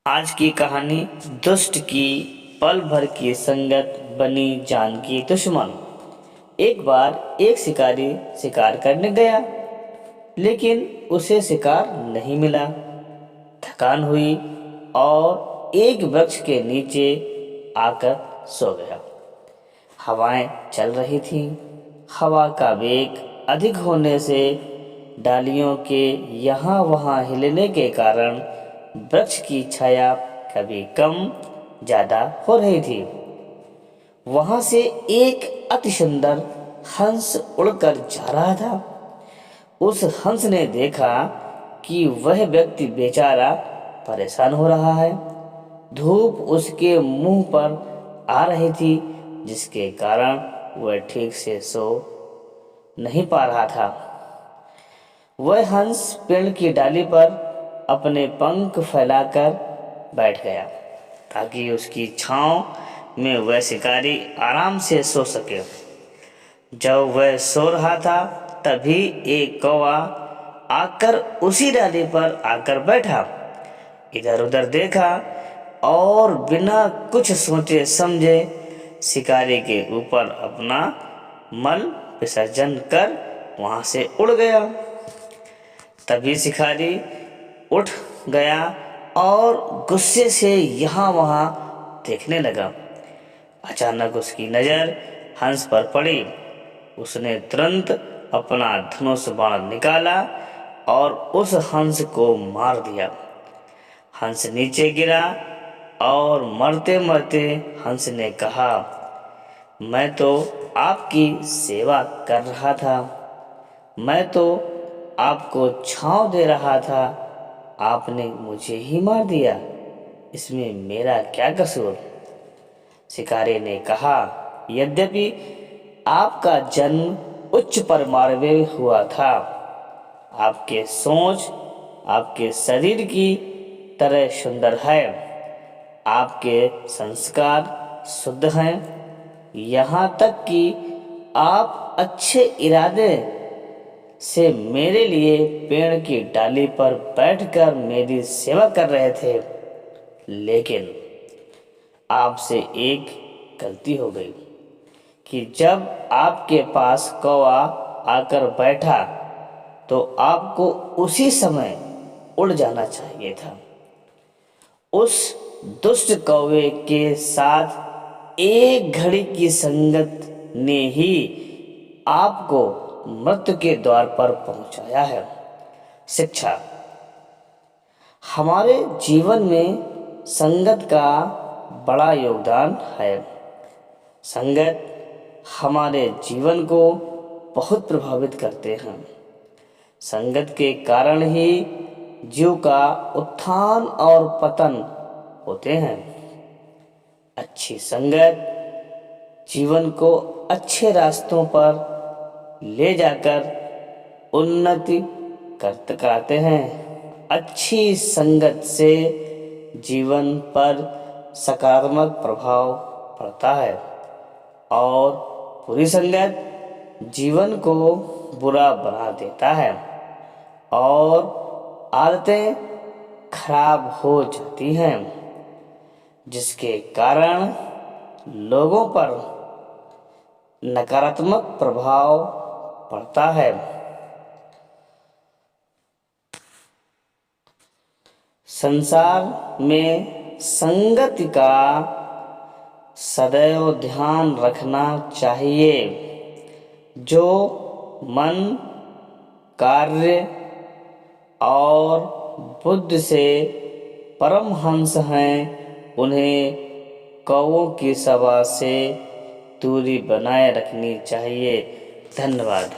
आज की कहानी दुष्ट की पल भर की संगत बनी जान की दुश्मन। एक बार एक शिकारी शिकार करने गया, लेकिन उसे शिकार नहीं मिला। थकान हुई और एक वृक्ष के नीचे आकर सो गया। हवाएं चल रही थीं। हवा का वेग अधिक होने से डालियों के यहाँ वहाँ हिलने के कारण वृक्ष की छाया कभी कम ज्यादा हो रही थी। वहां से एक अति सुंदर हंस उड़कर जा रहा था। उस हंस ने देखा कि वह व्यक्ति बेचारा परेशान हो रहा है। धूप उसके मुंह पर आ रही थी, जिसके कारण वह ठीक से सो नहीं पा रहा था। वह हंस पेड़ की डाली पर अपने पंख फैलाकर बैठ गया, ताकि उसकी छांव में वह शिकारी आराम से सो सके। जब वह सो रहा था, तभी एक कौवा आकर उसी डाली पर आकर बैठा। इधर उधर देखा और बिना कुछ सोचे समझे शिकारी के ऊपर अपना मल विसर्जन कर वहां से उड़ गया। तभी शिकारी उठ गया और गुस्से से यहाँ वहाँ देखने लगा। अचानक उसकी नज़र हंस पर पड़ी। उसने तुरंत अपना धनुष बाण निकाला और उस हंस को मार दिया। हंस नीचे गिरा और मरते मरते हंस ने कहा, मैं तो आपकी सेवा कर रहा था, मैं तो आपको छांव दे रहा था, आपने मुझे ही मार दिया, इसमें मेरा क्या कसूर। शिकारी ने कहा, यद्यपि आपका जन्म उच्च परिवार में हुआ था, आपके सोच आपके शरीर की तरह सुंदर है, आपके संस्कार शुद्ध हैं, यहाँ तक कि आप अच्छे इरादे से मेरे लिए पेड़ की डाली पर बैठकर मेरी सेवा कर रहे थे। लेकिन आपसे एक गलती हो गई कि जब आपके पास कौवा आकर बैठा तो आपको उसी समय उड़ जाना चाहिए था। उस दुष्ट कौवे के साथ एक घड़ी की संगत ने ही आपको मृत्यु के द्वार पर पहुंचाया है। शिक्षा। हमारे जीवन में संगत का बड़ा योगदान है। संगत हमारे जीवन को बहुत प्रभावित करते हैं। संगत के कारण ही जीव का उत्थान और पतन होते हैं। अच्छी संगत जीवन को अच्छे रास्तों पर ले जाकर उन्नति कराते हैं। अच्छी संगत से जीवन पर सकारात्मक प्रभाव पड़ता है और बुरी संगत जीवन को बुरा बना देता है और आदतें खराब हो जाती हैं, जिसके कारण लोगों पर नकारात्मक प्रभाव पड़ता है। संसार में संगति का सदैव ध्यान रखना चाहिए। जो मन, कार्य और बुद्धि से परमहंस हैं, उन्हें कौवों की सभा से दूरी बनाए रखनी चाहिए। धन्यवाद।